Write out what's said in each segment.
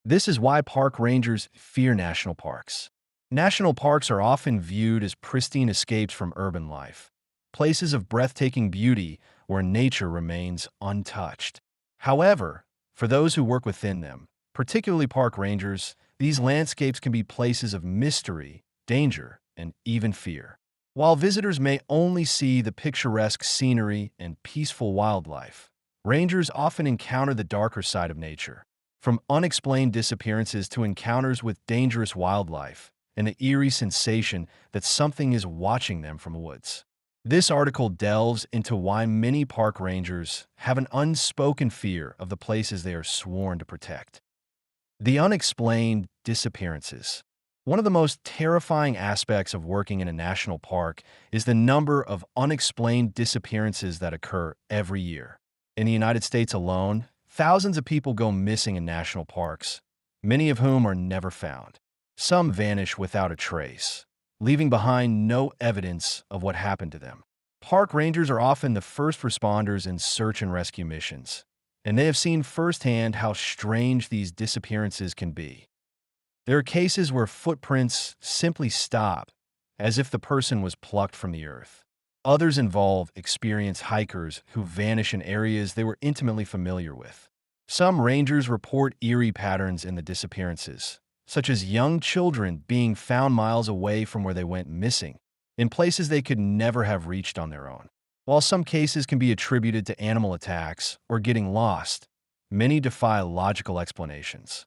This is why park rangers fear national parks. National parks are often viewed as pristine escapes from urban life, places of breathtaking beauty where nature remains untouched. However, for those who work within them, particularly park rangers, these landscapes can be places of mystery, danger, and even fear. While visitors may only see the picturesque scenery and peaceful wildlife, rangers often encounter the darker side of nature, from unexplained disappearances to encounters with dangerous wildlife and the eerie sensation that something is watching them from the woods. This article delves into why many park rangers have an unspoken fear of the places they are sworn to protect. The unexplained disappearances. One of the most terrifying aspects of working in a national park is the number of unexplained disappearances that occur every year. In the United States alone, thousands of people go missing in national parks, many of whom are never found. Some vanish without a trace, leaving behind no evidence of what happened to them. Park rangers are often the first responders in search and rescue missions, and they have seen firsthand how strange these disappearances can be. There are cases where footprints simply stop, as if the person was plucked from the earth. Others involve experienced hikers who vanish in areas they were intimately familiar with. Some rangers report eerie patterns in the disappearances, such as young children being found miles away from where they went missing, in places they could never have reached on their own. While some cases can be attributed to animal attacks or getting lost, many defy logical explanations.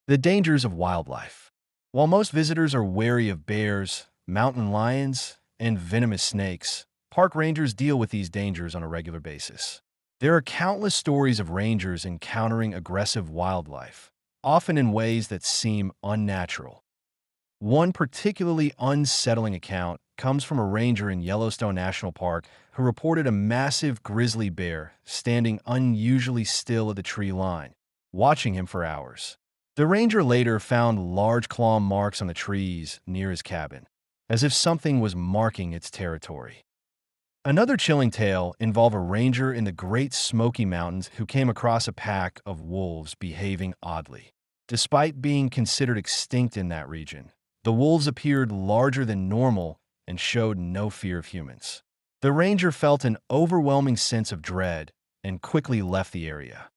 The dangers of wildlife. While most visitors are wary of bears, mountain lions, and venomous snakes, park rangers deal with these dangers on a regular basis. There are countless stories of rangers encountering aggressive wildlife, often in ways that seem unnatural. One particularly unsettling account comes from a ranger in Yellowstone National Park who reported a massive grizzly bear standing unusually still at the tree line, watching him for hours. The ranger later found large claw marks on the trees near his cabin, as if something was marking its territory. Another chilling tale involved a ranger in the Great Smoky Mountains who came across a pack of wolves behaving oddly. Despite being considered extinct in that region, the wolves appeared larger than normal and showed no fear of humans. The ranger felt an overwhelming sense of dread and quickly left the area.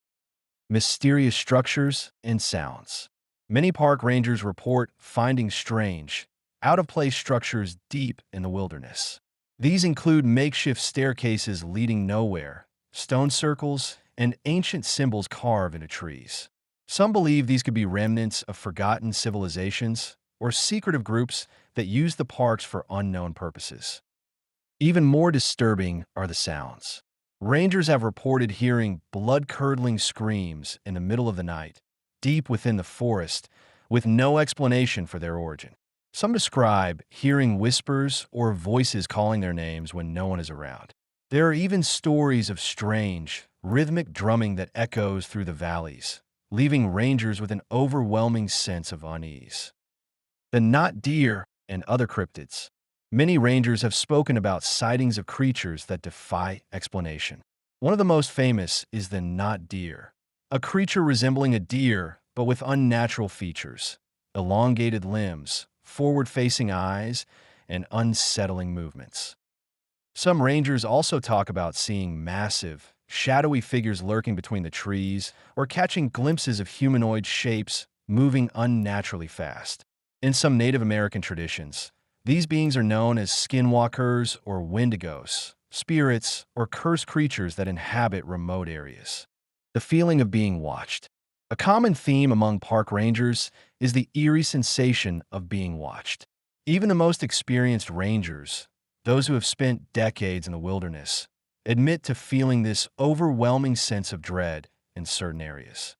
Mysterious structures and sounds. Many park rangers report finding strange, out-of-place structures deep in the wilderness. These include makeshift staircases leading nowhere, stone circles, and ancient symbols carved into trees. Some believe these could be remnants of forgotten civilizations or secretive groups that use the parks for unknown purposes. Even more disturbing are the sounds. Rangers have reported hearing blood-curdling screams in the middle of the night, deep within the forest, with no explanation for their origin. Some describe hearing whispers or voices calling their names when no one is around. There are even stories of strange, rhythmic drumming that echoes through the valleys, leaving rangers with an overwhelming sense of unease. The not deer and other cryptids. Many rangers have spoken about sightings of creatures that defy explanation. One of the most famous is the not deer, a creature resembling a deer but with unnatural features, elongated limbs, forward-facing eyes, and unsettling movements. Some rangers also talk about seeing massive, shadowy figures lurking between the trees or catching glimpses of humanoid shapes moving unnaturally fast. In some Native American traditions, these beings are known as skinwalkers or wendigos, spirits or cursed creatures that inhabit remote areas. The feeling of being watched. A common theme among park rangers is the eerie sensation of being watched. Even the most experienced rangers, those who have spent decades in the wilderness, admit to feeling this overwhelming sense of dread in certain areas.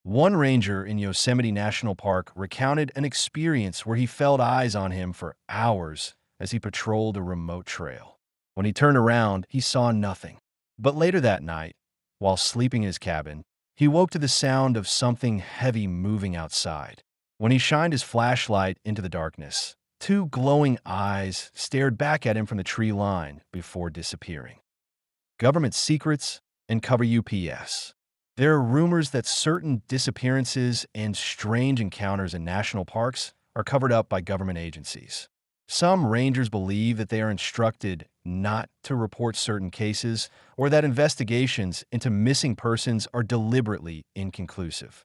One ranger in Yosemite National Park recounted an experience where he felt eyes on him for hours as he patrolled a remote trail. When he turned around, he saw nothing. But later that night, while sleeping in his cabin, he woke to the sound of something heavy moving outside. When he shined his flashlight into the darkness, two glowing eyes stared back at him from the tree line before disappearing. Government secrets and cover UPS. There are rumors that certain disappearances and strange encounters in national parks are covered up by government agencies. Some rangers believe that they are instructed not to report certain cases or that investigations into missing persons are deliberately inconclusive.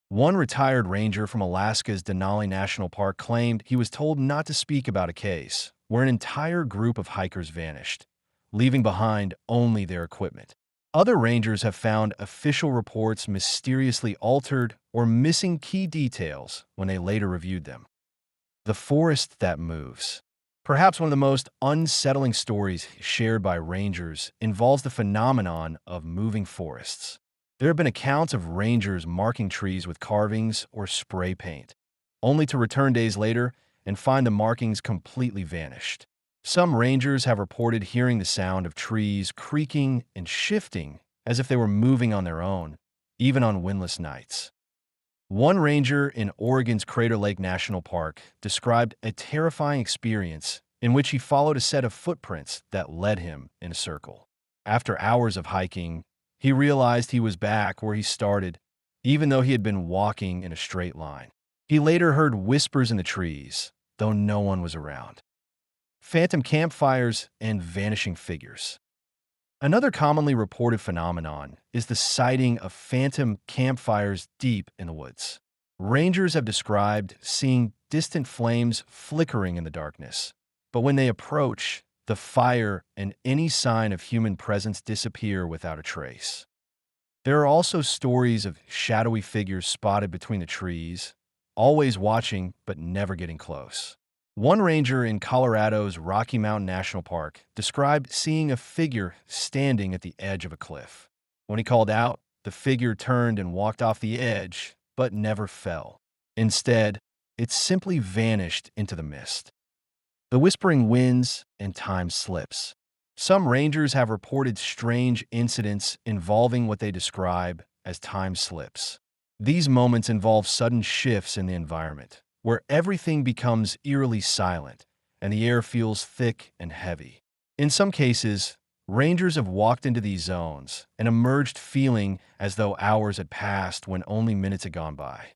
One retired ranger from Alaska's Denali National Park claimed he was told not to speak about a case where an entire group of hikers vanished, leaving behind only their equipment. Other rangers have found official reports mysteriously altered or missing key details when they later reviewed them. The forest that moves. Perhaps one of the most unsettling stories shared by rangers involves the phenomenon of moving forests. There have been accounts of rangers marking trees with carvings or spray paint, only to return days later and find the markings completely vanished. Some rangers have reported hearing the sound of trees creaking and shifting as if they were moving on their own, even on windless nights. One ranger in Oregon's Crater Lake National Park described a terrifying experience in which he followed a set of footprints that led him in a circle. After hours of hiking, he realized he was back where he started, even though he had been walking in a straight line. He later heard whispers in the trees, though no one was around. Phantom campfires and vanishing figures. Another commonly reported phenomenon is the sighting of phantom campfires deep in the woods. Rangers have described seeing distant flames flickering in the darkness, but when they approach, the fire and any sign of human presence disappear without a trace. There are also stories of shadowy figures spotted between the trees, always watching but never getting close. One ranger in Colorado's Rocky Mountain National Park described seeing a figure standing at the edge of a cliff. When he called out, the figure turned and walked off the edge, but never fell. Instead, it simply vanished into the mist. The whispering winds and time slips. Some rangers have reported strange incidents involving what they describe as time slips. These moments involve sudden shifts in the environment, where everything becomes eerily silent and the air feels thick and heavy. In some cases, rangers have walked into these zones and emerged feeling as though hours had passed when only minutes had gone by.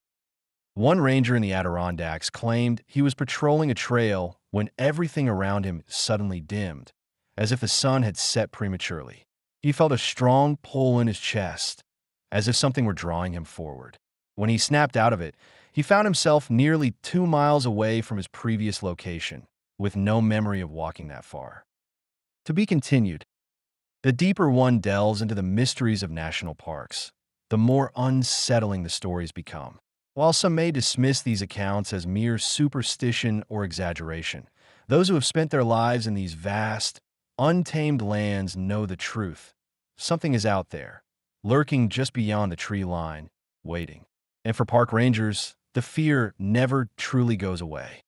One ranger in the Adirondacks claimed he was patrolling a trail when everything around him suddenly dimmed, as if the sun had set prematurely. He felt a strong pull in his chest, as if something were drawing him forward. When he snapped out of it, he found himself nearly 2 miles away from his previous location, with no memory of walking that far. To be continued. The deeper one delves into the mysteries of national parks, the more unsettling the stories become. While some may dismiss these accounts as mere superstition or exaggeration, those who have spent their lives in these vast, untamed lands know the truth. Something is out there, lurking just beyond the tree line, waiting. And for park rangers, the fear never truly goes away.